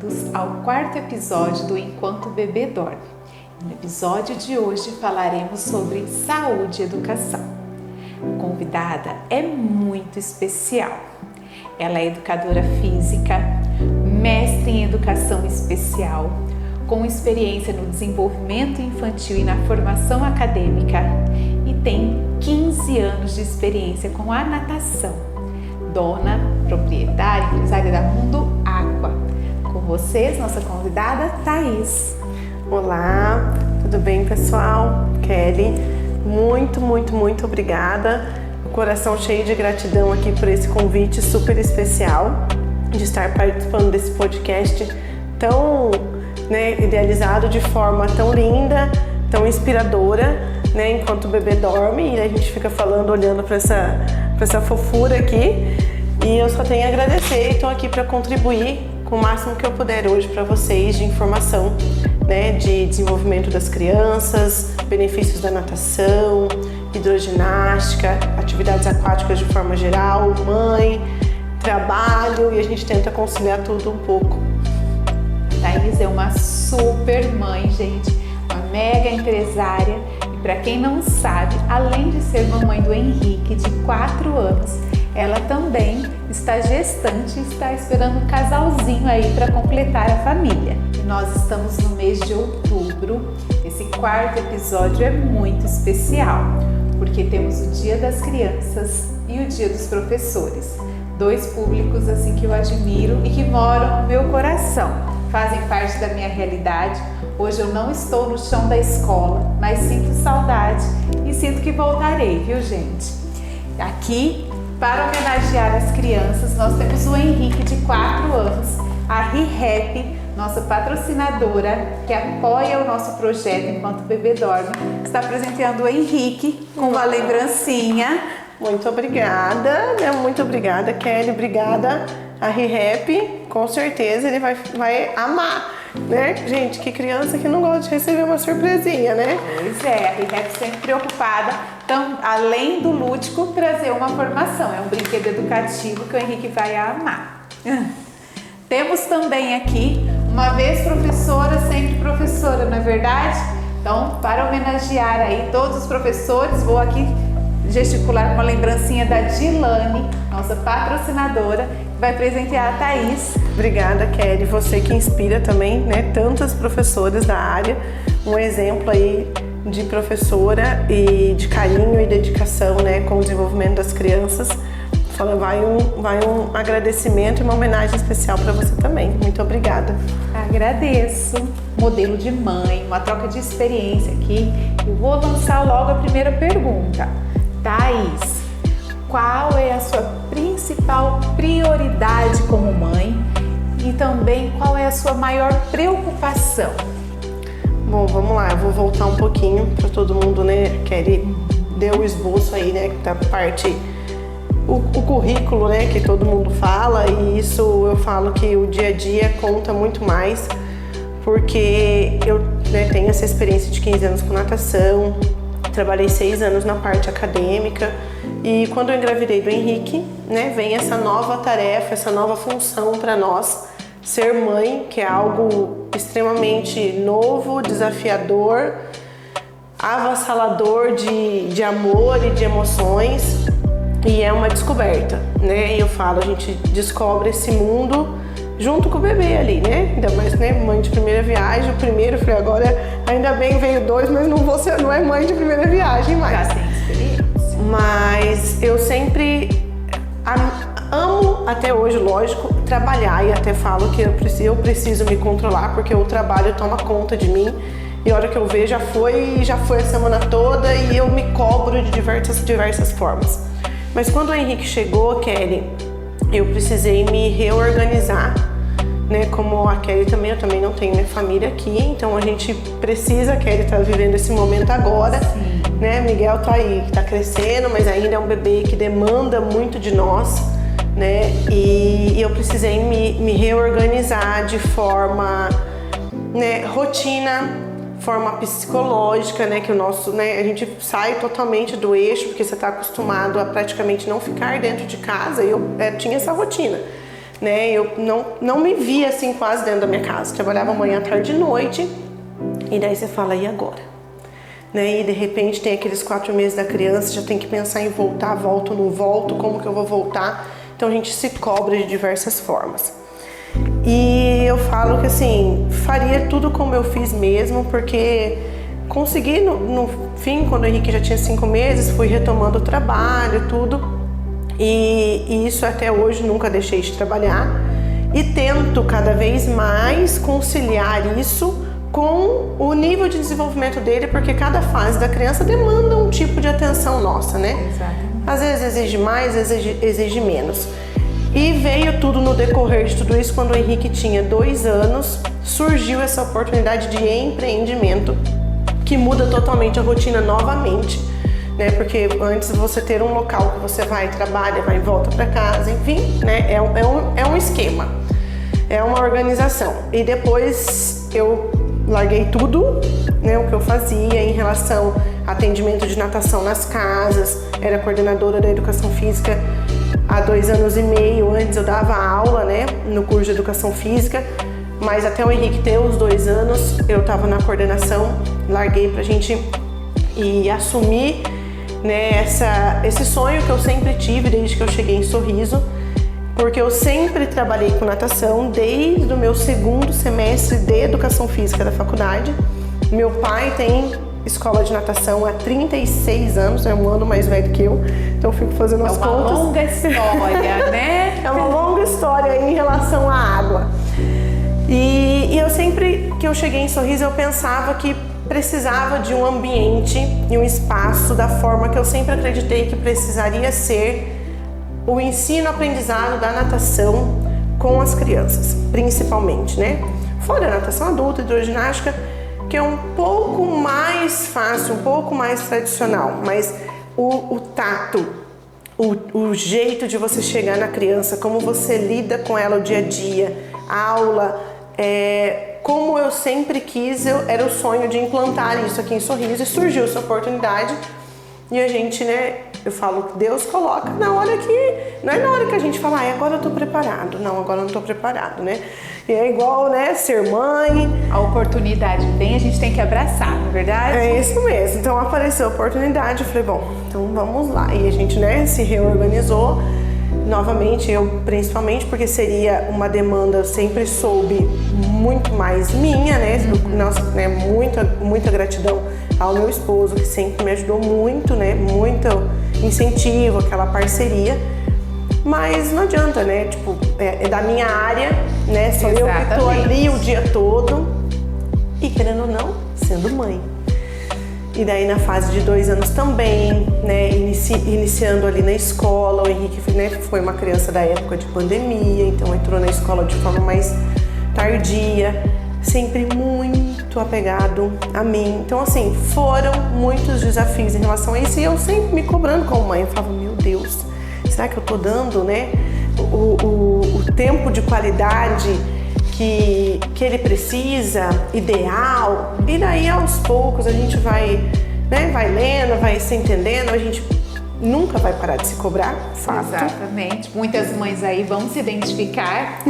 bem-vindos ao quarto episódio do Enquanto o Bebê Dorme. No episódio de hoje falaremos sobre saúde e educação. A convidada é muito especial. Ela é educadora física, mestre em educação especial, com experiência no desenvolvimento infantil e na formação acadêmica e tem 15 anos de experiência com a natação. Dona, proprietária, empresária da Mundo Aqua. Com vocês, nossa convidada, Thaís. Olá, tudo bem, pessoal? Kelly, muito obrigada. O coração cheio de gratidão aqui por esse convite super especial de estar participando desse podcast tão idealizado de forma tão linda, tão inspiradora, enquanto o bebê dorme e a gente fica falando, olhando para essa fofura aqui. E eu só tenho a agradecer e estou aqui para contribuir com o máximo que eu puder hoje para vocês de informação, de desenvolvimento das crianças, benefícios da natação, hidroginástica, atividades aquáticas de forma geral, mãe, trabalho, e a gente tenta conciliar tudo um pouco. Thaís é uma super mãe, gente, uma mega empresária. E para quem não sabe, além de ser mamãe do Henrique, de 4 anos, ela também está gestante e está esperando um casalzinho aí para completar a família. E nós estamos no mês de outubro. Esse quarto episódio é muito especial, porque temos o Dia das Crianças e o Dia dos Professores. 2 públicos assim que eu admiro e que moram no meu coração. Fazem parte da minha realidade. Hoje eu não estou no chão da escola, mas sinto saudade e sinto que voltarei, viu, gente? Aqui, para homenagear as crianças, nós temos o Henrique, de 4 anos, a ReHap, nossa patrocinadora, que apoia o nosso projeto Enquanto o Bebê Dorme, está presenteando o Henrique com uma lembrancinha. Muito obrigada, muito obrigada, Kelly, obrigada a ReHap, com certeza ele vai amar, Gente, que criança que não gosta de receber uma surpresinha, Pois é, a ReHap sempre preocupada, então, além do lúdico, trazer uma formação, é um brinquedo educativo que o Henrique vai amar. Temos também aqui, uma vez professora, sempre professora, não é verdade? Então, para homenagear aí todos os professores, vou aqui gesticular uma lembrancinha da Dilane, nossa patrocinadora, que vai presentear a Thaís. Obrigada, Kelly. Você que inspira também, tantas professoras da área. Um exemplo aí de professora e de carinho e dedicação, com o desenvolvimento das crianças. Vai um agradecimento e uma homenagem especial para você também. Muito obrigada. Agradeço. Modelo de mãe, uma troca de experiência aqui. Eu vou lançar logo a primeira pergunta. Thaís, qual é a sua principal prioridade como mãe e também qual é a sua maior preocupação? Bom, vamos lá, eu vou voltar um pouquinho para todo mundo, Kelly deu o esboço aí, da parte, o currículo, que todo mundo fala, e isso eu falo que o dia a dia conta muito mais, porque eu tenho essa experiência de 15 anos com natação, trabalhei 6 anos na parte acadêmica, e quando eu engravidei do Henrique, vem essa nova tarefa, essa nova função para nós, ser mãe, que é algo extremamente novo, desafiador, avassalador de amor e de emoções, e é uma descoberta, E eu falo, a gente descobre esse mundo junto com o bebê ali, Ainda mais, mãe de primeira viagem, o primeiro, eu falei, agora ainda bem veio 2, mas não é mãe de primeira viagem mais. Já tem experiência. Mas eu sempre amo, até hoje, lógico, trabalhar, e até falo que eu preciso me controlar, porque o trabalho toma conta de mim, e a hora que eu ver já foi a semana toda, e eu me cobro de diversas formas. Mas quando o Henrique chegou, Kelly, eu precisei me reorganizar, como a Kelly também, eu também não tenho minha família aqui, então a gente precisa, a Kelly tá vivendo esse momento agora, Sim. Miguel tá aí, tá crescendo, mas ainda é um bebê que demanda muito de nós, e eu precisei me reorganizar de forma, rotina, forma psicológica, que o nosso, a gente sai totalmente do eixo, porque você está acostumado a praticamente não ficar dentro de casa, e eu tinha essa rotina. né? Eu não me via assim quase dentro da minha casa. Trabalhava manhã, tarde e noite. E daí você fala, e agora? Né? E de repente tem aqueles 4 meses da criança, já tem que pensar em voltar, volto, não volto, como que eu vou voltar? Então a gente se cobra de diversas formas. E eu falo que assim, faria tudo como eu fiz mesmo, porque consegui no fim, quando o Henrique já tinha 5 meses, fui retomando o trabalho, tudo. E isso até hoje nunca deixei de trabalhar. E tento cada vez mais conciliar isso com o nível de desenvolvimento dele, porque cada fase da criança demanda um tipo de atenção nossa, né? Exatamente. Às vezes exige mais, às vezes exige menos. E veio tudo no decorrer de tudo isso, quando o Henrique tinha 2 anos, surgiu essa oportunidade de empreendimento que muda totalmente a rotina novamente, né? Porque antes você ter um local que você vai, trabalha, vai e volta para casa, enfim, né? É um esquema, é uma organização. E depois eu larguei tudo, né? O que eu fazia em relação a atendimento de natação nas casas, era coordenadora da educação física há 2 anos e meio. Antes eu dava aula, né, no curso de educação física, mas até o Henrique ter os 2 anos eu estava na coordenação, larguei pra gente e assumir, né, esse sonho que eu sempre tive desde que eu cheguei em Sorriso, porque eu sempre trabalhei com natação desde o meu 2º semestre de educação física da faculdade. Meu pai tem escola de natação há 36 anos, é 1 ano mais velho que eu, então eu fico fazendo as contas. É uma longa história, né? É uma longa história em relação à água. E eu sempre que eu cheguei em Sorriso, eu pensava que precisava de um ambiente e um espaço da forma que eu sempre acreditei que precisaria ser o ensino-aprendizado da natação com as crianças, principalmente, né? Fora a natação adulta, hidroginástica, que é um pouco mais fácil, um pouco mais tradicional, mas o tato, o jeito de você chegar na criança, como você lida com ela o dia a dia, a aula, como eu sempre quis, era o sonho de implantar isso aqui em Sorriso, e surgiu essa oportunidade. E a gente, né, eu falo que Deus coloca na hora que, não é na hora que a gente fala, agora eu tô preparado. Não, agora eu não tô preparado, né? E é igual, né, ser mãe. A oportunidade vem, a gente tem que abraçar, não é verdade? É isso mesmo. Então apareceu a oportunidade, eu falei, bom, então vamos lá. E a gente, né, se reorganizou. Novamente, eu principalmente, porque seria uma demanda, eu sempre soube muito mais minha, né? Nossa, né, muita gratidão ao meu esposo, que sempre me ajudou muito, né? Muito incentivo, aquela parceria. Mas não adianta, né? Tipo, é da minha área, né? Sou eu que tô ali o dia todo. E querendo ou não, sendo mãe. E daí na fase de 2 anos também, né, iniciando ali na escola, o Henrique, né, foi uma criança da época de pandemia, então entrou na escola de forma mais tardia, sempre muito apegado a mim. Então assim, foram muitos desafios em relação a isso e eu sempre me cobrando como mãe. Eu falava, meu Deus, será que eu tô dando, né, o tempo de qualidade que ele precisa, ideal? E daí aos poucos a gente vai, né, vai lendo, vai se entendendo, a gente nunca vai parar de se cobrar, fato. Exatamente. Muitas mães aí vão se identificar.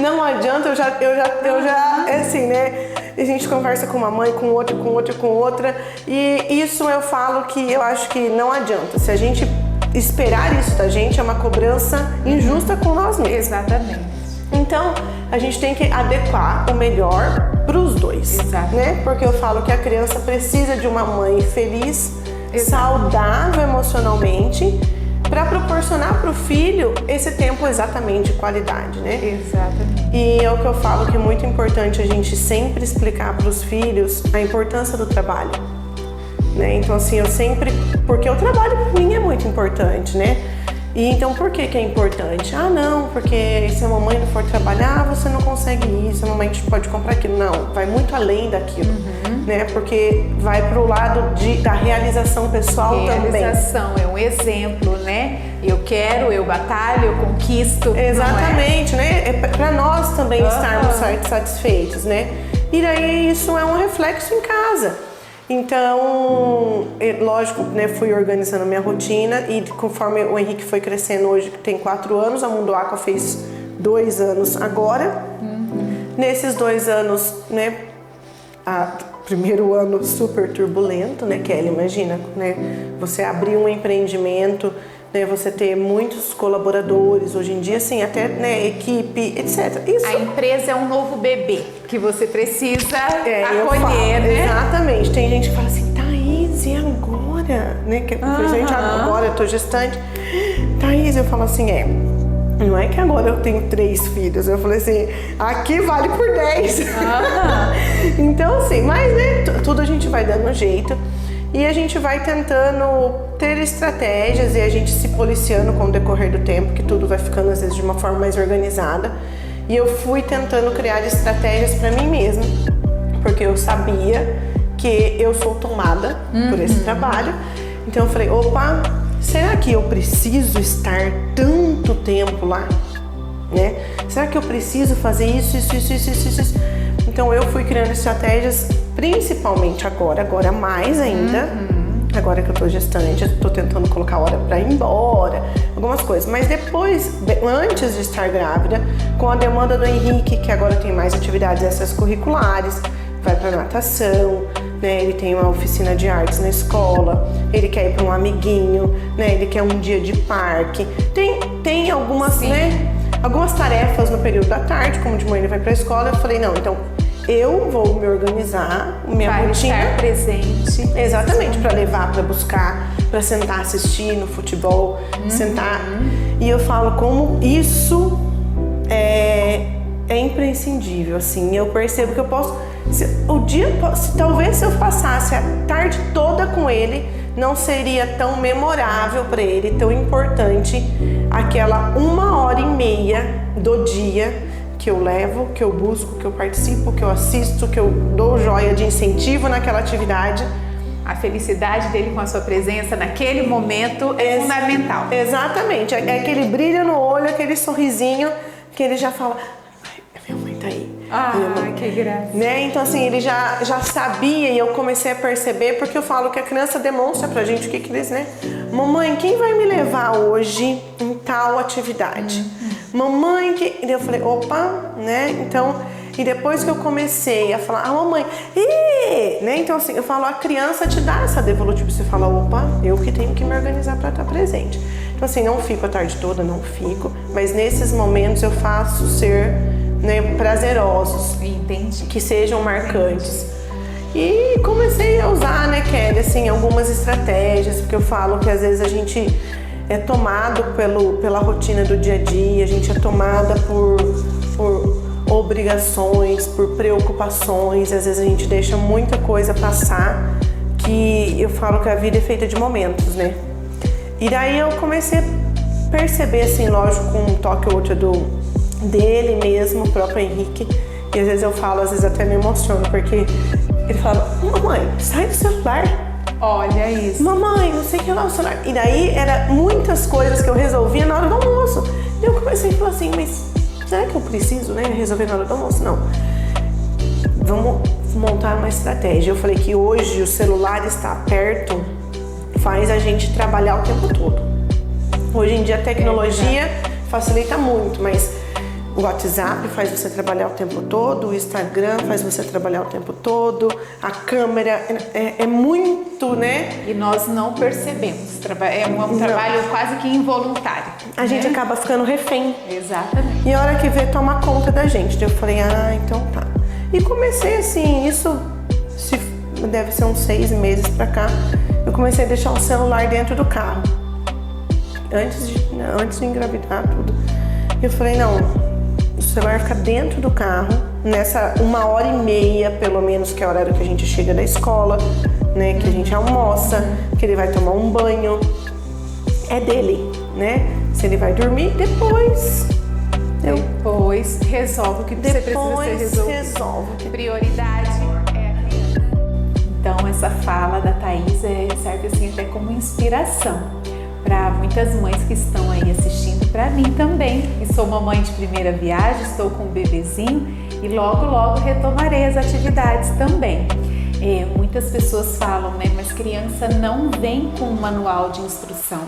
Não adianta, eu já, assim, né, a gente conversa com uma mãe, com outra, e isso eu falo que eu acho que não adianta. Se a gente esperar isso da gente, é uma cobrança injusta com nós mesmos. Exatamente. Então, a gente tem que adequar o melhor para os dois, né? Porque eu falo que a criança precisa de uma mãe feliz, saudável emocionalmente, para proporcionar para o filho esse tempo exatamente de qualidade, né? Exatamente. E é o que eu falo que é muito importante a gente sempre explicar para os filhos a importância do trabalho, né? Então, assim, eu sempre... Porque o trabalho para mim é muito importante, né? E então, por que é importante? Ah, não, porque se a mamãe não for trabalhar, você não consegue isso, a mamãe pode comprar aquilo. Não, vai muito além daquilo, né? Porque vai pro lado da realização pessoal também. Realização é um exemplo, né? Eu quero, eu batalho, eu conquisto. Exatamente, né? É para nós também estarmos satisfeitos, né? E daí isso é um reflexo em casa. Então, lógico, né, fui organizando minha rotina e conforme o Henrique foi crescendo, hoje tem 4 anos, a Mundo Aqua fez 2 anos agora. Nesses 2 anos, né, primeiro ano super turbulento, né, Kelly? Imagina, né, você abrir um empreendimento, né, você ter muitos colaboradores, hoje em dia, assim, até, né, equipe, etc. Isso... A empresa é um novo bebê que você precisa acolher, né? Exatamente. Tem gente que fala assim, Thaís, e agora? Né? Que gente, agora eu tô gestante. Thaís, eu falo assim, não é que agora eu tenho 3 filhos. Eu falei assim, aqui vale por 10. Então, assim, mas, né, tudo a gente vai dando jeito. E a gente vai tentando ter estratégias e a gente se policiando com o decorrer do tempo, que tudo vai ficando às vezes de uma forma mais organizada. E eu fui tentando criar estratégias para mim mesma, porque eu sabia que eu sou tomada por esse trabalho. Então eu falei, opa, será que eu preciso estar tanto tempo lá? Né? Será que eu preciso fazer isso? Então eu fui criando estratégias, principalmente agora mais ainda, agora que eu tô gestante, eu tô tentando colocar hora pra ir embora, algumas coisas. Mas depois, antes de estar grávida, com a demanda do Henrique, que agora tem mais atividades extracurriculares, vai pra natação, né? Ele tem uma oficina de artes na escola, ele quer ir pra um amiguinho, né? Ele quer um dia de parque. Tem algumas, né? Algumas tarefas no período da tarde, como de manhã ele vai pra escola, eu falei, não, então eu vou me organizar, minha rotina. Estar presente. Exatamente, para levar, para buscar, para sentar, assistir no futebol, sentar. E eu falo como isso é imprescindível, assim. Eu percebo que eu posso, talvez se eu passasse a tarde toda com ele, não seria tão memorável para ele, tão importante aquela 1h30 do dia que eu levo, que eu busco, que eu participo, que eu assisto, que eu dou joia de incentivo naquela atividade. A felicidade dele com a sua presença naquele momento é fundamental. Exatamente, é aquele brilho no olho, aquele sorrisinho que ele já fala, minha mãe tá aí. Que graça. Né? Então assim, ele já sabia e eu comecei a perceber, porque eu falo que a criança demonstra pra gente o que eles, né? Mamãe, quem vai me levar hoje em tal atividade? Mamãe, e eu falei, opa, né? Então, e depois que eu comecei a falar, mamãe, né? Então assim, eu falo, a criança te dá essa devolutiva, você fala, opa, eu que tenho que me organizar para estar presente. Então assim, não fico a tarde toda, não fico, mas nesses momentos eu faço ser, né, prazerosos. Entendi. Que sejam marcantes. E comecei a usar, né, Kelly, assim, algumas estratégias, porque eu falo que às vezes a gente é tomado pela rotina do dia a dia, a gente é tomada por obrigações, por preocupações, às vezes a gente deixa muita coisa passar, que eu falo que a vida é feita de momentos, né? E daí eu comecei a perceber, assim, lógico, com um toque ou outro dele mesmo, o próprio Henrique, e às vezes eu falo, às vezes até me emociono, porque ele fala, mamãe, sai do celular. Olha isso. Mamãe, não sei o que lá, o celular. E daí era muitas coisas que eu resolvia na hora do almoço. E eu comecei a falar assim, mas será que eu preciso, né, resolver na hora do almoço? Não. Vamos montar uma estratégia. Eu falei que hoje o celular estar perto faz a gente trabalhar o tempo todo. Hoje em dia a tecnologia facilita muito, mas o WhatsApp faz você trabalhar o tempo todo, o Instagram faz você trabalhar o tempo todo, a câmera é muito, né? E nós não percebemos. É um trabalho quase que involuntário. A gente acaba ficando refém. Exatamente. E a hora que vê, toma conta da gente. Eu falei, então tá. E comecei assim, isso deve ser uns 6 meses pra cá, eu comecei a deixar o celular dentro do carro. Antes de engravidar, tudo. Eu falei, não, o celular fica dentro do carro, nessa 1h30, pelo menos, que é o horário que a gente chega da escola, né? Que a gente almoça, que ele vai tomar um banho. É dele, né? Se ele vai dormir, depois resolve o que você precisa ser resolvido. Prioridade é a criança. Então essa fala da Thaís serve assim até como inspiração para muitas mães que estão aí assistindo, para mim também, e sou mamãe de primeira viagem, estou com um bebezinho e logo retomarei as atividades também. Muitas pessoas falam, né, mas criança não vem com um manual de instrução.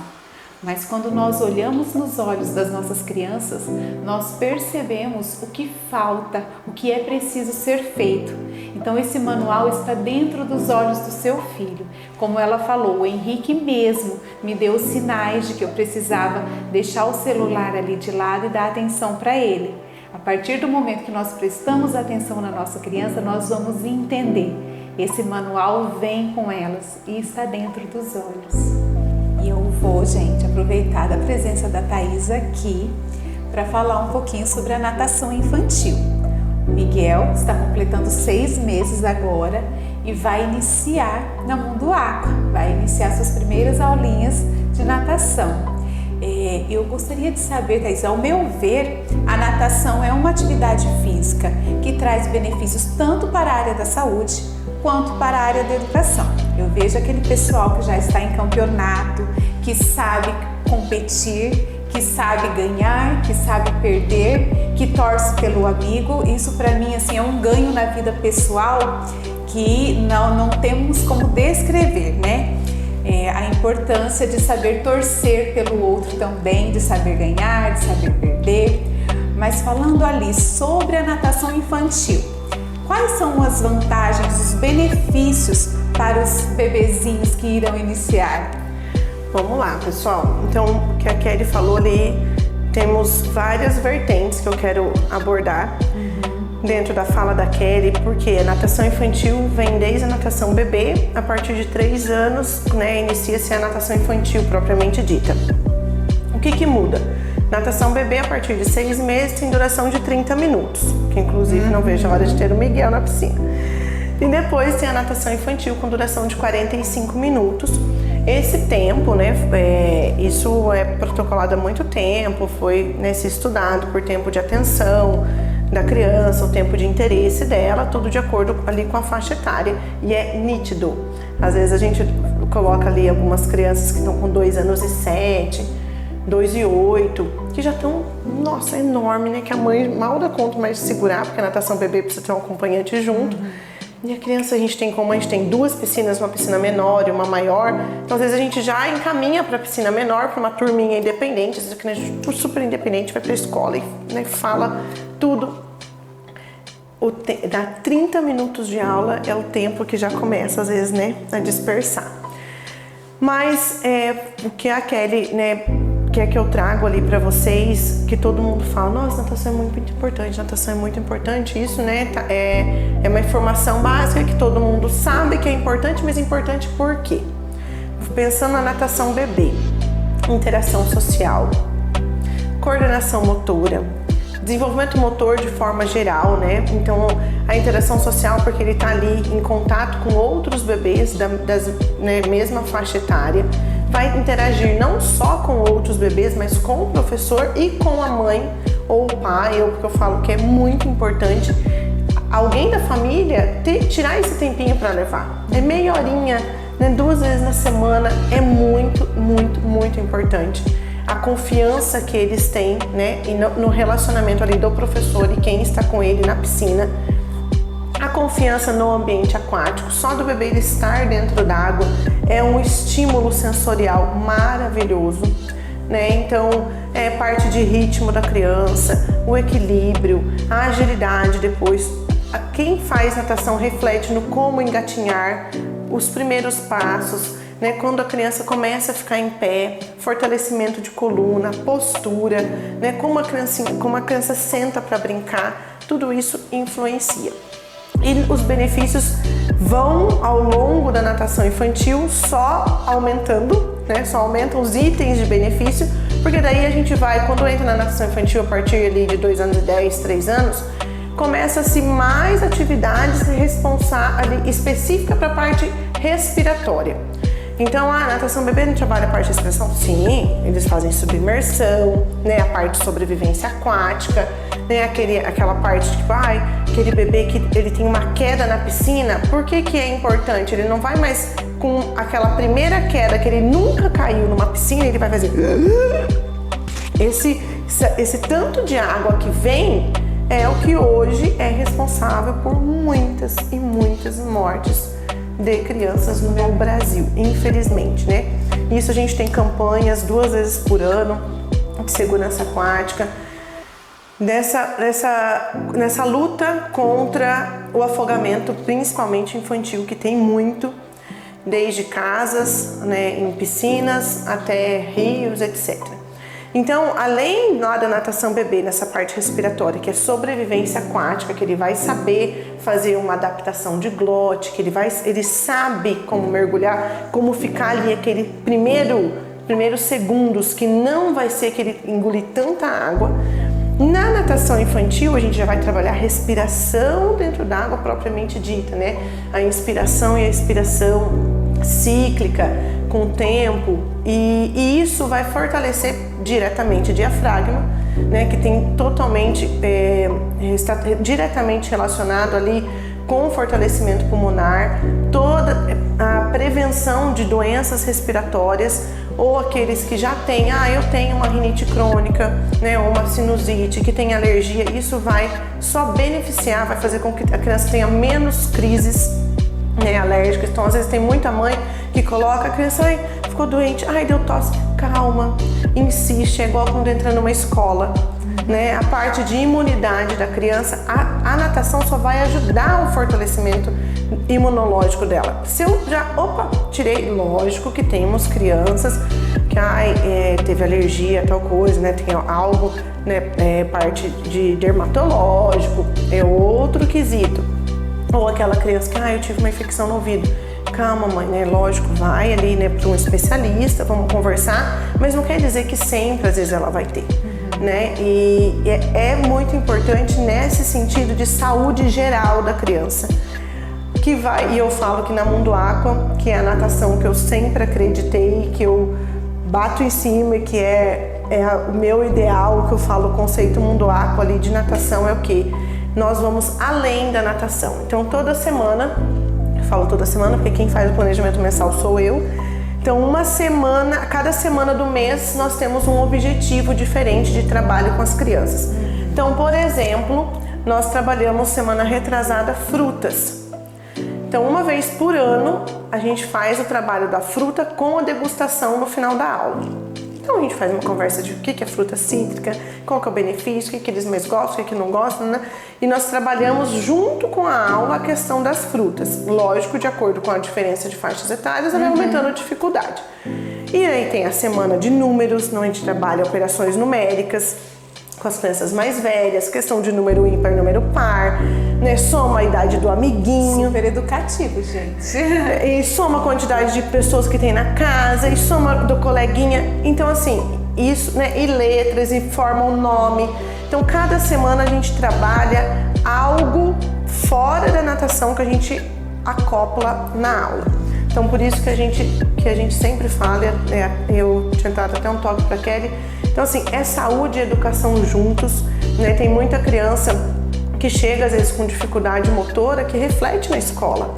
Mas quando nós olhamos nos olhos das nossas crianças, nós percebemos o que falta, o que é preciso ser feito. Então esse manual está dentro dos olhos do seu filho. Como ela falou, o Henrique mesmo me deu os sinais de que eu precisava deixar o celular ali de lado e dar atenção para ele. A partir do momento que nós prestamos atenção na nossa criança, nós vamos entender. Esse manual vem com elas e está dentro dos olhos. E eu vou, gente, aproveitar da presença da Thaís aqui para falar um pouquinho sobre a natação infantil. O Miguel está completando 6 meses agora e vai iniciar na Mundo Aqua, vai iniciar suas primeiras aulinhas de natação. Eu gostaria de saber, Thaís, ao meu ver, a natação é uma atividade física que traz benefícios tanto para a área da saúde quanto para a área da educação. Eu vejo aquele pessoal que já está em campeonato, que sabe competir, que sabe ganhar, que sabe perder, que torce pelo amigo. Isso para mim assim, é um ganho na vida pessoal que não temos como descrever, né? A importância de saber torcer pelo outro também, de saber ganhar, de saber perder. Mas falando ali sobre a natação infantil, quais são as vantagens, os benefícios para os bebezinhos que irão iniciar? Vamos lá, pessoal. Então, o que a Kelly falou ali, temos várias vertentes que eu quero abordar dentro da fala da Kelly, porque a natação infantil vem desde a natação bebê, a partir de 3 anos, né, inicia-se a natação infantil propriamente dita. O que muda? Natação bebê, a partir de 6 meses, tem duração de 30 minutos, que inclusive não vejo a hora de ter o Miguel na piscina. E depois tem a natação infantil com duração de 45 minutos. Esse tempo, né, isso é protocolado há muito tempo, foi, né, se estudado por tempo de atenção da criança, o tempo de interesse dela, tudo de acordo ali com a faixa etária, e é nítido. Às vezes a gente coloca ali algumas crianças que estão com 2 anos e 7, 2 e 8, que já estão, nossa, enorme, né, que a mãe mal dá conta mais de segurar, porque a natação bebê precisa ter um acompanhante junto. E a criança, a gente tem 2 piscinas, uma piscina menor e uma maior, então às vezes a gente já encaminha para a piscina menor, para uma turminha independente, às vezes a criança super independente vai para a escola e, né, fala tudo. Dá 30 minutos de aula é o tempo que já começa às vezes, né, a dispersar. Mas o que a Kelly, né, quer que eu trago ali para vocês, que todo mundo fala, nossa, natação é muito importante, natação é muito importante, isso, né, é uma informação básica que todo mundo sabe que é importante, mas importante por quê? Pensando na natação bebê, interação social, coordenação motora, desenvolvimento motor de forma geral, né, então a interação social porque ele está ali em contato com outros bebês né, mesma faixa etária, vai interagir não só com outros bebês, mas com o professor e com a mãe ou o pai, porque eu falo que é muito importante alguém da família tirar esse tempinho para levar. É meia horinha, né, 2 vezes na semana, é muito, muito, muito importante. A confiança que eles têm, né, e no relacionamento ali do professor e quem está com ele na piscina. A confiança no ambiente aquático, só do bebê ele estar dentro d'água é um estímulo sensorial maravilhoso, né? Então, é parte de ritmo da criança, o equilíbrio, a agilidade depois. Quem faz natação reflete no como engatinhar, os primeiros passos, né? Quando a criança começa a ficar em pé, fortalecimento de coluna, postura, né? Como a criança senta para brincar, tudo isso influencia. E os benefícios vão ao longo da natação infantil só aumentando, né? Só aumentam os itens de benefício, porque daí a gente vai, quando entra na natação infantil a partir ali de 2 anos e 10, 3 anos, começa-se mais atividades responsáveis específicas para a parte respiratória. Então, a natação bebê não trabalha a parte de respiração? Sim, eles fazem submersão, né? A parte de sobrevivência aquática, né? Aquela parte de tipo, aquele bebê que ele tem uma queda na piscina, por que é importante? Ele não vai mais com aquela primeira queda que ele nunca caiu numa piscina, ele vai fazer esse tanto de água que vem é o que hoje é responsável por muitas e muitas mortes de crianças no Brasil, infelizmente, né? Isso a gente tem campanhas 2 vezes por ano de segurança aquática, nessa luta contra o afogamento, principalmente infantil, que tem muito, desde casas, né, em piscinas até rios, etc. Então, além lá da natação bebê, nessa parte respiratória, que é sobrevivência aquática, que ele vai saber fazer uma adaptação de glote, que ele sabe como mergulhar, como ficar ali aquele primeiros segundos, que não vai ser que ele engolir tanta água. Na natação infantil, a gente já vai trabalhar a respiração dentro da água propriamente dita, né? A inspiração e a expiração cíclica, com o tempo, e isso vai fortalecer diretamente o diafragma, né? Que tem está diretamente relacionado ali com o fortalecimento pulmonar, toda a prevenção de doenças respiratórias, ou aqueles que já têm, eu tenho uma rinite crônica, né, ou uma sinusite, que tem alergia, isso vai só beneficiar, vai fazer com que a criança tenha menos crises, né, alérgicas. Então, às vezes tem muita mãe que coloca a criança, ficou doente, deu tosse, calma, insiste, é igual quando entra numa escola, né? A parte de imunidade da criança, a natação só vai ajudar o fortalecimento imunológico dela. Se eu já, tirei, lógico que temos crianças que teve alergia a tal coisa, né? Tem algo, né? Parte de dermatológico, é outro quesito. Ou aquela criança que, eu tive uma infecção no ouvido. Calma, mãe, né? Lógico, vai ali, né, para um especialista, vamos conversar, mas não quer dizer que sempre, às vezes, ela vai ter. Né? E é muito importante nesse sentido de saúde geral da criança, e eu falo que na Mundo Aqua, que é a natação que eu sempre acreditei, que eu bato em cima e que é o meu ideal, que eu falo, o conceito Mundo Aqua ali de natação é o que? Nós vamos além da natação. Então toda semana, eu falo toda semana porque quem faz o planejamento mensal sou eu. Então, cada semana do mês, nós temos um objetivo diferente de trabalho com as crianças. Então, por exemplo, nós trabalhamos semana retrasada frutas. Então, uma vez por ano, a gente faz o trabalho da fruta com a degustação no final da aula. Então, a gente faz uma conversa de o que é fruta cítrica, qual que é o benefício, o que eles mais gostam, o que não gostam, né? E nós trabalhamos junto com a aula a questão das frutas. Lógico, de acordo com a diferença de faixas etárias, vai aumentando a dificuldade. E aí tem a semana de números, onde a gente trabalha operações numéricas com as crianças mais velhas, questão de número ímpar, número par, né? Soma a idade do amiguinho. Super educativo, gente. E soma a quantidade de pessoas que tem na casa, e soma do coleguinha. Então, assim, isso, né? E letras, e forma um nome. Então, cada semana a gente trabalha algo fora da natação que a gente acopla na aula. Então, por isso que a gente sempre fala, eu tinha dado até um toque para a Kelly. Então, assim, é saúde e educação juntos, né? Tem muita criança que chega, às vezes, com dificuldade motora, que reflete na escola,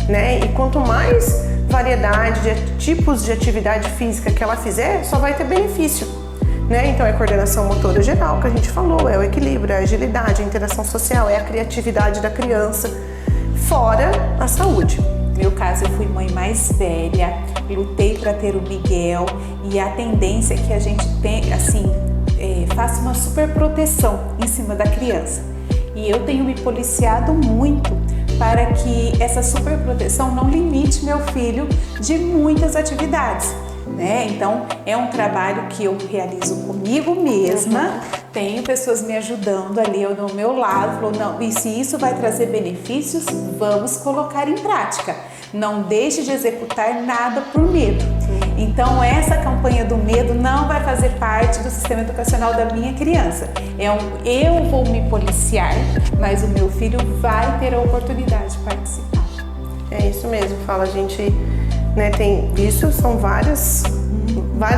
né? E quanto mais variedade de tipos de atividade física que ela fizer, só vai ter benefício, né? Então, é a coordenação motora geral, que a gente falou, é o equilíbrio, é a agilidade, a interação social, é a criatividade da criança, fora a saúde. No meu caso, eu fui mãe mais velha, lutei para ter o Miguel, e a tendência é que a gente tem, assim, faça uma super proteção em cima da criança. E eu tenho me policiado muito para que essa super proteção não limite meu filho de muitas atividades, né? Então, é um trabalho que eu realizo comigo mesma, tenho pessoas me ajudando ali do meu lado, falou, não, e se isso vai trazer benefícios, vamos colocar em prática. Não deixe de executar nada por medo. Então, essa campanha do medo não vai fazer parte do sistema educacional da minha criança. Eu vou me policiar, mas o meu filho vai ter a oportunidade de participar. É isso mesmo, fala, a gente, né, tem isso, são vários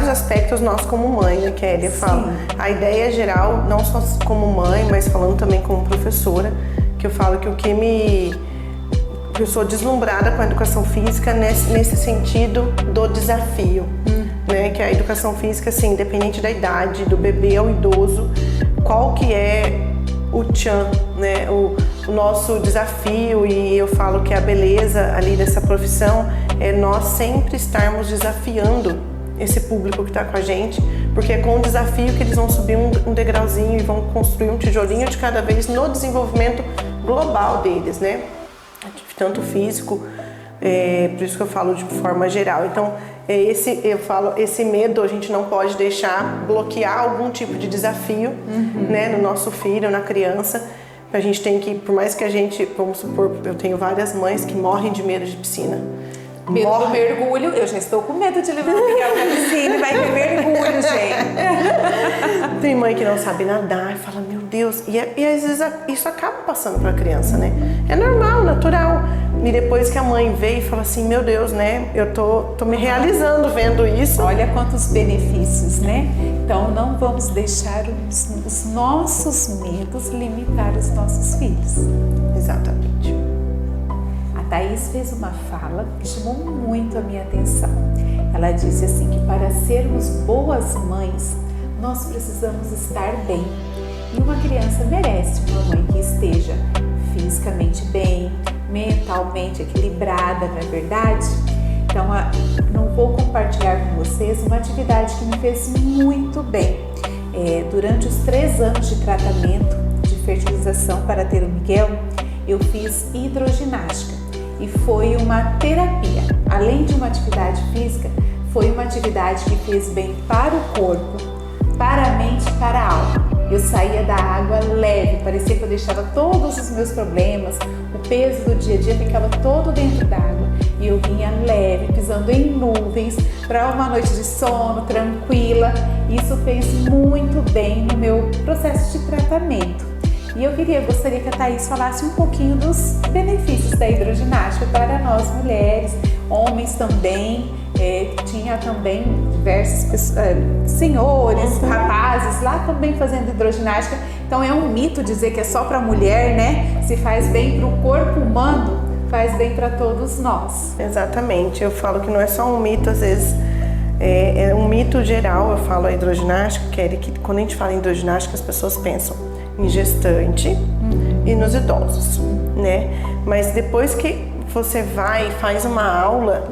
aspectos nós como mãe, né, Kelly? Eu falo, a ideia geral, não só como mãe, mas falando também como professora, que eu falo que eu sou deslumbrada com a educação física nesse sentido do desafio, né? Que a educação física, assim, independente da idade, do bebê ao idoso, qual que é o tchan, né? O o nosso desafio, e eu falo que a beleza ali dessa profissão é nós sempre estarmos desafiando esse público que está com a gente, porque é com o desafio que eles vão subir um degrauzinho e vão construir um tijolinho de cada vez no desenvolvimento global deles, né? Tanto físico, por isso que eu falo de forma geral. Então, esse medo a gente não pode deixar bloquear algum tipo de desafio, né, no nosso filho, na criança. A gente tem que, por mais que a gente, vamos supor, eu tenho várias mães que morrem de medo de piscina. Medo do mergulho, eu já estou com medo de levar o Miguel na piscina e vai ter mergulho, gente. Tem mãe que não sabe nadar e fala, meu Deus, e às vezes isso acaba passando para a criança, né? É normal, natural. E depois que a mãe vê e fala assim, meu Deus, né? Eu tô me realizando vendo isso. Olha quantos benefícios, né? Então não vamos deixar os nossos medos limitar os nossos filhos. Exatamente. A Thaís fez uma fala que chamou muito a minha atenção. Ela disse assim que para sermos boas mães, nós precisamos estar bem. E uma criança merece uma mãe que esteja fisicamente bem, mentalmente equilibrada, não é verdade? Então, não vou compartilhar com vocês uma atividade que me fez muito bem. Durante os 3 anos de tratamento de fertilização para ter o Miguel, eu fiz hidroginástica e foi uma terapia. Além de uma atividade física, foi uma atividade que fez bem para o corpo, para a mente e para a alma. Eu saía da água leve, parecia que eu deixava todos os meus problemas, o peso do dia a dia ficava todo dentro da água e eu vinha leve, pisando em nuvens para uma noite de sono tranquila. Isso fez muito bem no meu processo de tratamento. E eu gostaria que a Thaís falasse um pouquinho dos benefícios da hidroginástica para nós mulheres, homens também. Tinha também diversos senhores, rapazes lá também fazendo hidroginástica. Então é um mito dizer que é só para mulher, né? Se faz bem para o corpo humano, faz bem para todos nós. Exatamente, eu falo que não é só um mito, às vezes é um mito geral. Eu falo a hidroginástica, que quando a gente fala em hidroginástica as pessoas pensam em gestante e nos idosos, né? Mas depois que você vai e faz uma aula,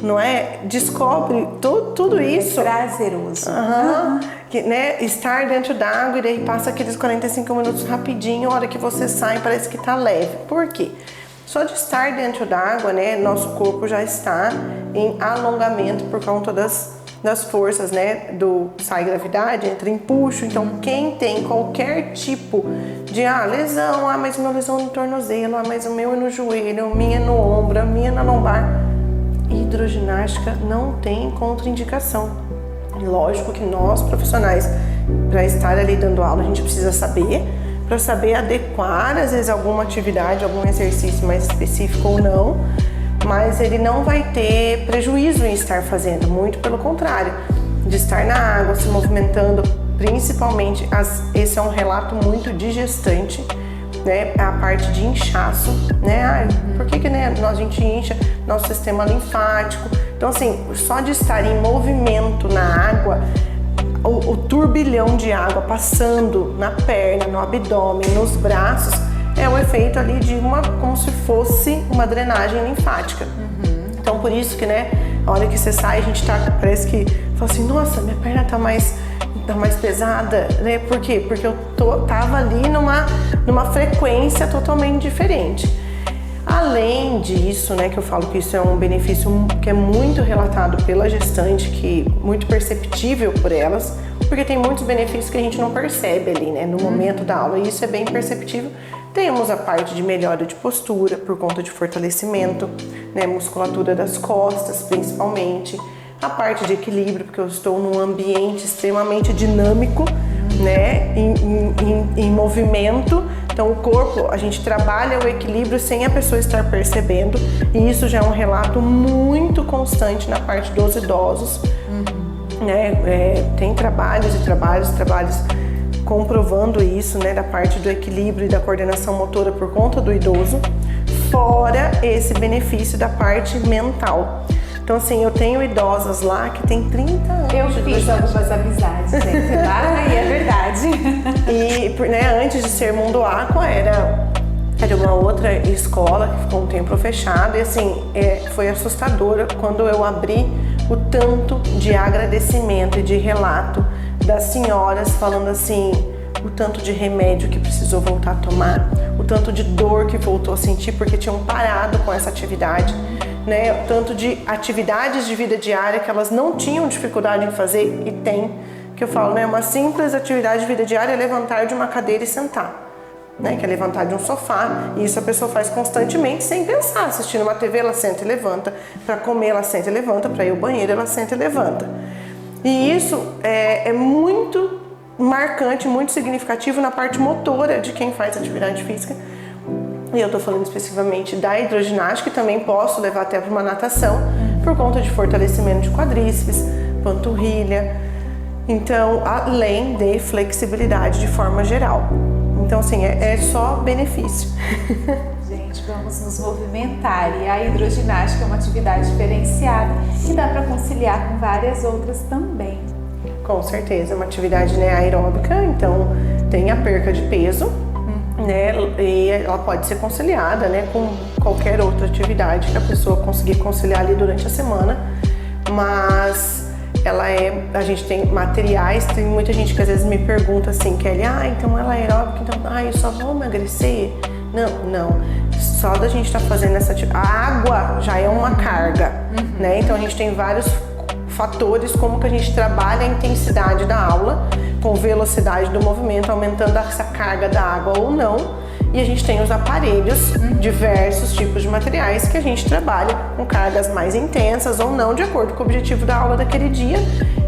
não é? Descobre tudo isso. É prazeroso. Que, né? Estar dentro da água e daí passa aqueles 45 minutos rapidinho, a hora que você sai parece que tá leve. Por quê? Só de estar dentro da água, né? Nosso corpo já está em alongamento por conta das forças, né? Sai gravidade, entra empuxo. Então, quem tem qualquer tipo de lesão, mas meu lesão no tornozelo, mas o meu é no joelho, a minha é no ombro, a minha é na lombar. Hidroginástica não tem contraindicação. Lógico que nós profissionais, para estar ali dando aula, a gente precisa saber, para saber adequar às vezes alguma atividade, algum exercício mais específico ou não, mas ele não vai ter prejuízo em estar fazendo, muito pelo contrário, de estar na água, se movimentando, principalmente, esse é um relato muito de gestante, né, a parte de inchaço, né, por que né, a gente incha nosso sistema linfático. Então assim, só de estar em movimento na água, o turbilhão de água passando na perna, no abdômen, nos braços, é o efeito ali de como se fosse uma drenagem linfática. Então por isso que, né, a hora que você sai, a gente parece que fala assim, nossa, minha perna tá mais pesada, né? Por quê? Porque eu tava ali numa frequência totalmente diferente. Além disso, né, que eu falo que isso é um benefício que é muito relatado pela gestante, que muito perceptível por elas, porque tem muitos benefícios que a gente não percebe ali, né, no momento da aula, e isso é bem perceptível. Temos a parte de melhora de postura, por conta de fortalecimento, né, musculatura das costas, principalmente. A parte de equilíbrio, porque eu estou num ambiente extremamente dinâmico, né, em movimento. Então o corpo, a gente trabalha o equilíbrio sem a pessoa estar percebendo, e isso já é um relato muito constante na parte dos idosos, né? Tem trabalhos comprovando isso, né, da parte do equilíbrio e da coordenação motora por conta do idoso, fora esse benefício da parte mental. Então assim, eu tenho idosas lá que tem 30 anos. Eu fiz algumas amizades, gente, lá, e é verdade. E, né, antes de ser Mundo Aqua, era Era uma outra escola que ficou um tempo fechada e assim, foi assustador quando eu abri o tanto de agradecimento e de relato das senhoras falando assim, o tanto de remédio que precisou voltar a tomar, o tanto de dor que voltou a sentir porque tinham parado com essa atividade, né? O tanto de atividades de vida diária que elas não tinham dificuldade em fazer e tem, que eu falo, né? Uma simples atividade de vida diária é levantar de uma cadeira e sentar, né? Que é levantar de um sofá, e isso a pessoa faz constantemente sem pensar. Assistindo uma TV, ela senta e levanta, para comer ela senta e levanta, para ir ao banheiro ela senta e levanta. E isso é muito marcante, muito significativo na parte motora de quem faz atividade física. E eu estou falando especificamente da hidroginástica, e também posso levar até para uma natação, por conta de fortalecimento de quadríceps, panturrilha, então, além de flexibilidade de forma geral. Então, assim, é só benefício. Gente, vamos nos movimentar, e a hidroginástica é uma atividade diferenciada que dá para conciliar com várias outras também. Com certeza, é uma atividade, né, aeróbica, então tem a perca de peso, né, e ela pode ser conciliada, né, com qualquer outra atividade que a pessoa conseguir conciliar ali durante a semana, mas a gente tem materiais, tem muita gente que às vezes me pergunta assim, Kelly, então ela é aeróbica, então eu só vou emagrecer? Não, só da gente estar fazendo essa atividade, a água já é uma carga, né, então a gente tem vários fatores, como que a gente trabalha a intensidade da aula com velocidade do movimento, aumentando essa carga da água ou não. E a gente tem os aparelhos, diversos tipos de materiais que a gente trabalha com cargas mais intensas ou não, de acordo com o objetivo da aula daquele dia.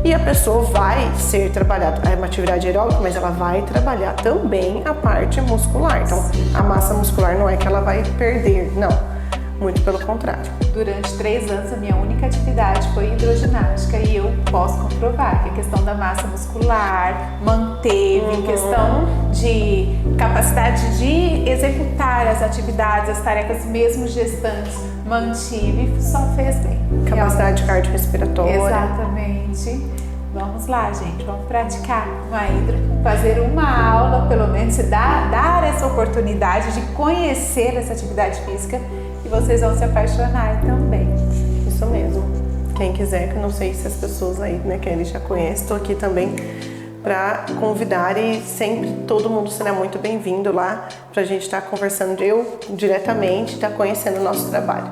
E a pessoa vai ser trabalhada, é uma atividade aeróbica, mas ela vai trabalhar também a parte muscular. Então, a massa muscular não é que ela vai perder, não. Muito pelo contrário. Durante 3 anos, a minha única atividade foi hidroginástica, e eu posso comprovar que a questão da massa muscular manteve, questão de capacidade de executar as atividades, as tarefas mesmo gestantes, mantive, só fez bem. Capacidade cardiorrespiratória. Exatamente. Vamos lá, gente, vamos praticar uma hidro, fazer uma aula, pelo menos, dar essa oportunidade de conhecer essa atividade física, e vocês vão se apaixonar também. Isso mesmo. Quem quiser, que eu não sei se as pessoas aí, né, que ele já conhece, estou aqui também para convidar, e sempre todo mundo será muito bem-vindo lá para a gente estar conversando, eu diretamente, estar conhecendo o nosso trabalho.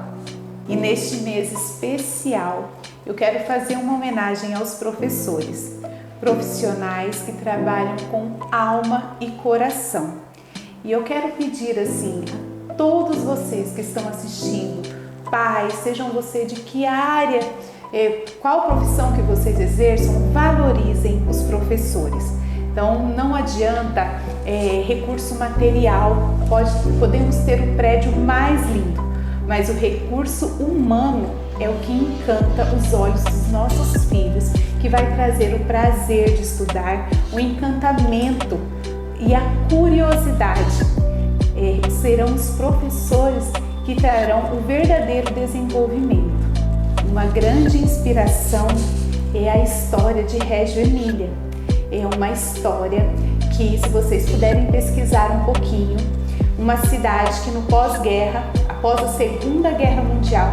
E neste mês especial, eu quero fazer uma homenagem aos professores, profissionais que trabalham com alma e coração. E eu quero pedir assim a todos vocês que estão assistindo, pais, sejam você de que área, qual profissão que vocês exerçam, valorizem os professores. Então não adianta recurso material, podemos ter o prédio mais lindo, mas o recurso humano é o que encanta os olhos dos nossos filhos, que vai trazer o prazer de estudar, o encantamento e a curiosidade. Serão os professores que trarão o verdadeiro desenvolvimento. Uma grande inspiração é a história de Reggio Emília. É uma história que, se vocês puderem pesquisar um pouquinho, uma cidade que no pós-guerra, após a Segunda Guerra Mundial,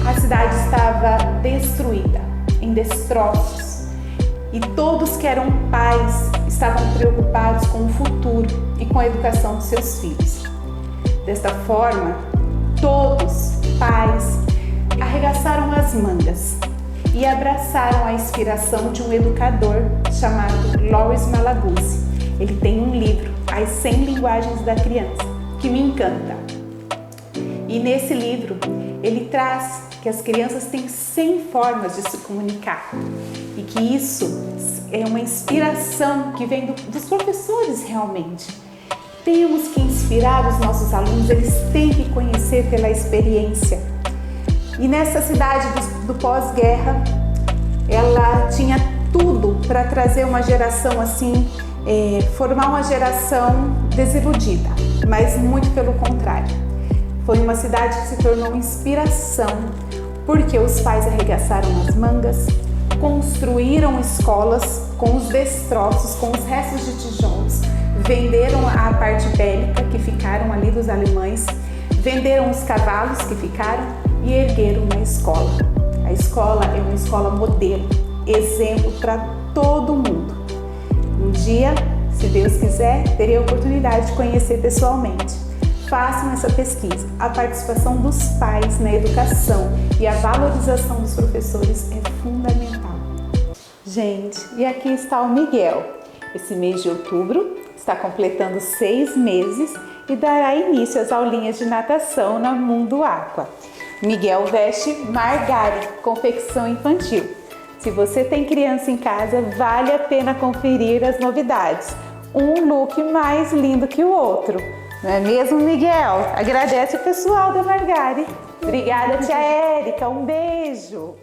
a cidade estava destruída, em destroços, e todos que eram pais estavam preocupados com o futuro e com a educação dos seus filhos. Desta forma, todos, pais, arregaçaram as mangas e abraçaram a inspiração de um educador chamado Loris Malaguzzi. Ele tem um livro, As 100 Linguagens da Criança, que me encanta. E nesse livro, ele traz que as crianças têm 100 formas de se comunicar e que isso é uma inspiração que vem dos professores realmente. Temos que inspirar os nossos alunos, eles têm que conhecer pela experiência. E nessa cidade do pós-guerra, ela tinha tudo para trazer uma geração assim, formar uma geração desiludida, mas muito pelo contrário. Foi uma cidade que se tornou inspiração, porque os pais arregaçaram as mangas, construíram escolas com os destroços, com os restos de tijolos, venderam a parte bélica que ficaram ali dos alemães, venderam os cavalos que ficaram e ergueram uma escola. A escola é uma escola modelo, exemplo para todo mundo. Um dia, se Deus quiser, terei a oportunidade de conhecer pessoalmente. Façam essa pesquisa. A participação dos pais na educação e a valorização dos professores é fundamental. Gente, e aqui está o Miguel. Esse mês de outubro está completando 6 meses e dará início às aulinhas de natação na Mundo Aqua. Miguel veste Margari, confecção infantil. Se você tem criança em casa, vale a pena conferir as novidades. Um look mais lindo que o outro. Não é mesmo, Miguel? Agradece o pessoal da Margari. Obrigada, tia Érica. Um beijo.